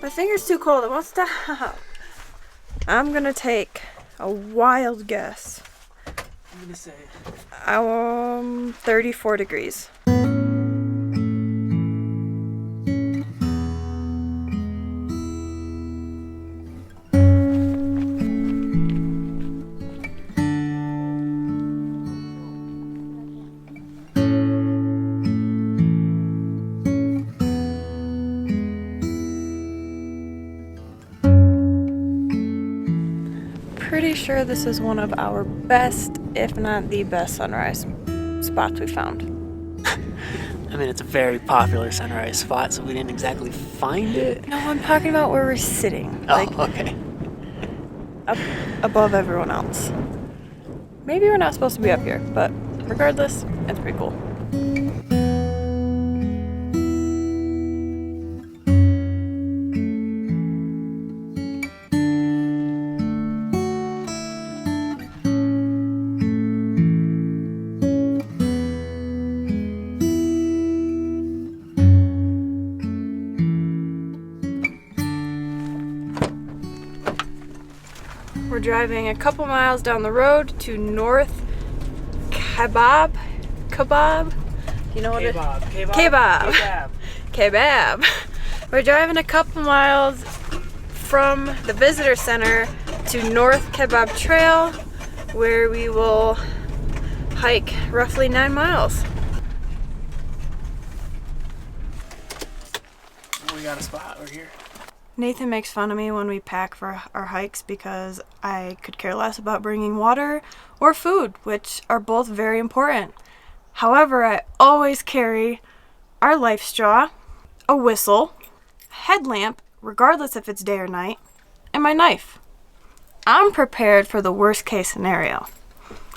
My finger's too cold, it won't stop. I'm gonna take a wild guess. I'm gonna say 34 degrees. Pretty sure this is one of our best, if not the best, sunrise spots we found. I mean, it's a very popular sunrise spot, so we didn't exactly find it. No, I'm talking about where we're sitting. Oh, okay. Up above everyone else. Maybe we're not supposed to be up here, but regardless, it's pretty cool. We're driving a couple miles down the road to North Kaibab. You know what it is? Kaibab. We're driving a couple miles from the visitor center to North Kaibab Trail, where we will hike roughly 9 miles. We got a spot over here. Nathan makes fun of me when we pack for our hikes because I could care less about bringing water or food, which are both very important. However, I always carry our life straw, a whistle, a headlamp, regardless if it's day or night, and my knife. I'm prepared for the worst case scenario.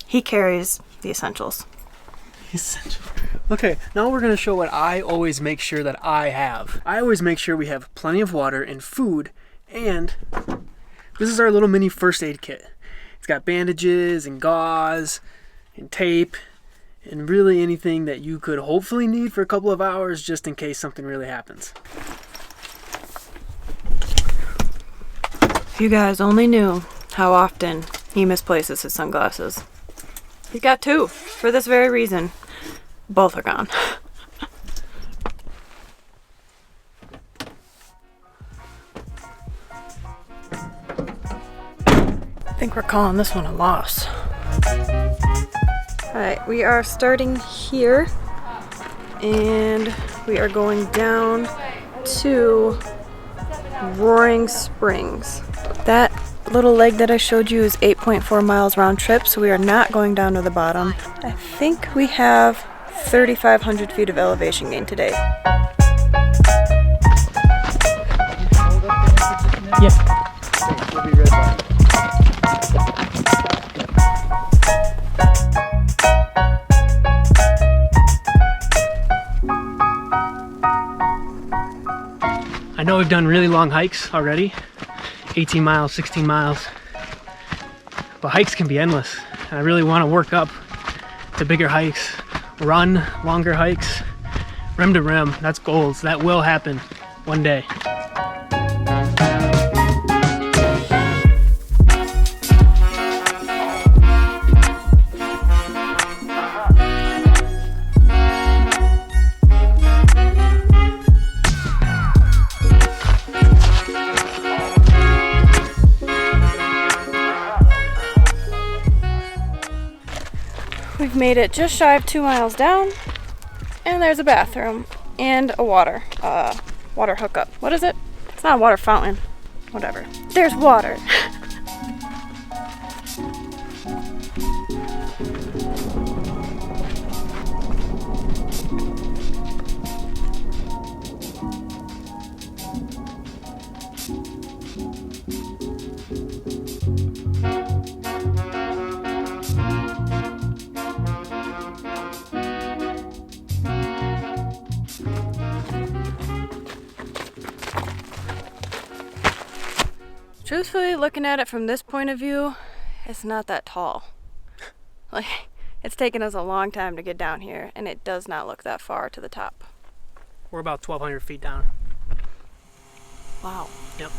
He carries the essentials. Okay, now we're going to show what I always make sure that I have. I always make sure we have plenty of water and food, and this is our little mini first aid kit. It's got bandages and gauze and tape and really anything that you could hopefully need for a couple of hours just in case something really happens. If you guys only knew how often he misplaces his sunglasses. He's got 2 for this very reason. Both are gone. I think we're calling this one a loss. Alright, we are starting here and we are going down to Roaring Springs. That little leg that I showed you is 8.4 miles round trip, so we are not going down to the bottom. I think we have 3,500 feet of elevation gain today. Yeah. We'll be right back. I know we've done really long hikes already, 18 miles, 16 miles, but hikes can be endless. And I really want to work up to bigger hikes, run longer hikes, rim to rim. That's goals. That will happen one day. We've made it just shy of 2 miles down, and there's a bathroom and a water hookup. What is it? It's not a water fountain. Whatever. There's water. Truthfully, looking at it from this point of view, it's not that tall. Like, it's taken us a long time to get down here, and it does not look that far to the top. We're about 1,200 feet down. Wow. Yep.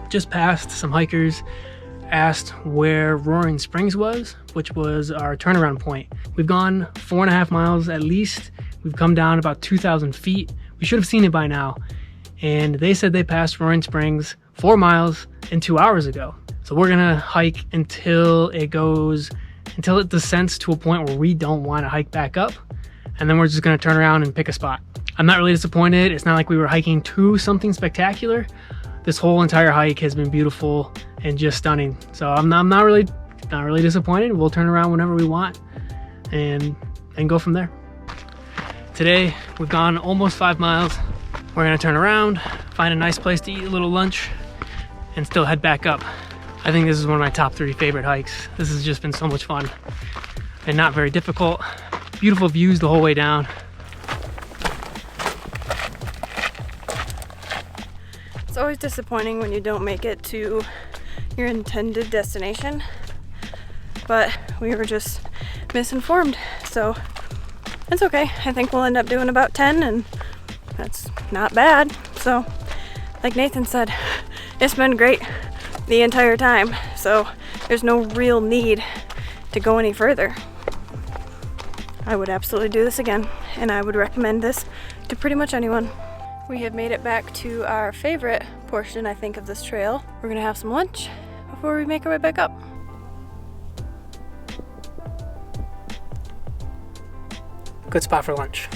Just passed, some hikers asked where Roaring Springs was, which was our turnaround point. We've gone 4.5 miles at least. We've come down about 2,000 feet. We should have seen it by now. And they said they passed Roaring Springs 4 miles and 2 hours ago. So we're gonna hike until it descends to a point where we don't wanna hike back up. And then we're just gonna turn around and pick a spot. I'm not really disappointed. It's not like we were hiking to something spectacular. This whole entire hike has been beautiful and just stunning. So I'm not really disappointed. We'll turn around whenever we want and go from there. Today we've gone almost 5 miles. We're gonna turn around, find a nice place to eat a little lunch, and still head back up. I think this is one of my top 3 favorite hikes. This has just been so much fun and not very difficult. Beautiful views the whole way down. It's always disappointing when you don't make it to your intended destination, but we were just misinformed, so it's okay. I think we'll end up doing about 10, and that's not bad. So, like Nathan said, it's been great the entire time, so there's no real need to go any further. I would absolutely do this again, and I would recommend this to pretty much anyone. We have made it back to our favorite portion, I think, of this trail. We're gonna have some lunch before we make our way back up. Good spot for lunch.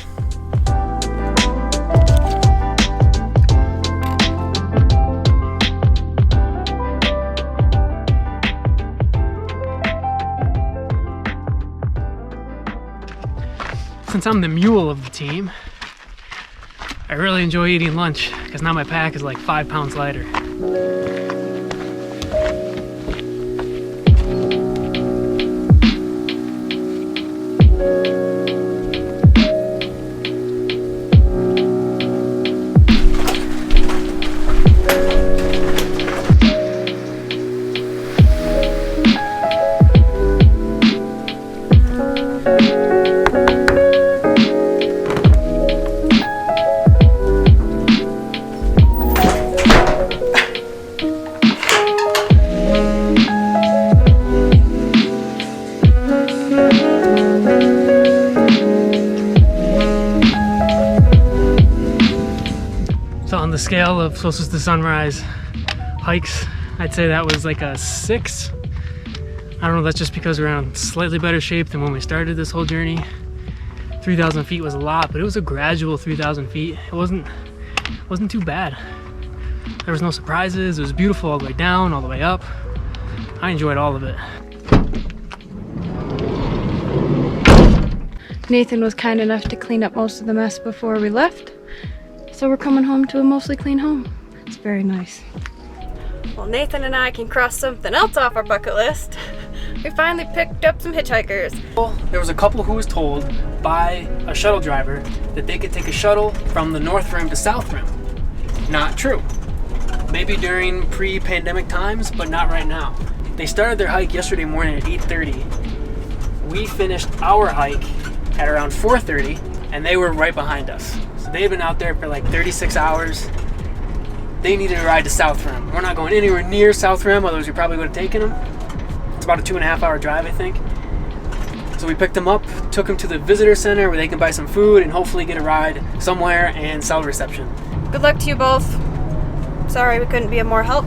Since I'm the mule of the team, I really enjoy eating lunch because now my pack is like 5 pounds lighter. So on the scale of Sosa's to Sunrise hikes, I'd say that was like a 6. I don't know, that's just because we're in slightly better shape than when we started this whole journey. 3,000 feet was a lot, but it was a gradual 3,000 feet. It wasn't too bad. There was no surprises. It was beautiful all the way down, all the way up. I enjoyed all of it. Nathan was kind enough to clean up most of the mess before we left, so we're coming home to a mostly clean home. It's very nice. Well, Nathan and I can cross something else off our bucket list. We finally picked up some hitchhikers. There was a couple who was told by a shuttle driver that they could take a shuttle from the North Rim to South Rim. Not true. Maybe during pre-pandemic times, but not right now. They started their hike yesterday morning at 8:30. We finished our hike at around 4:30, and they were right behind us. So they've been out there for like 36 hours. They needed a ride to South Rim. We're not going anywhere near South Rim, otherwise we probably would have taken them. It's about a 2.5 hour drive, I think. So we picked them up, took them to the visitor center where they can buy some food and hopefully get a ride somewhere and cell reception. Good luck to you both. Sorry we couldn't be of more help.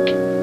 you.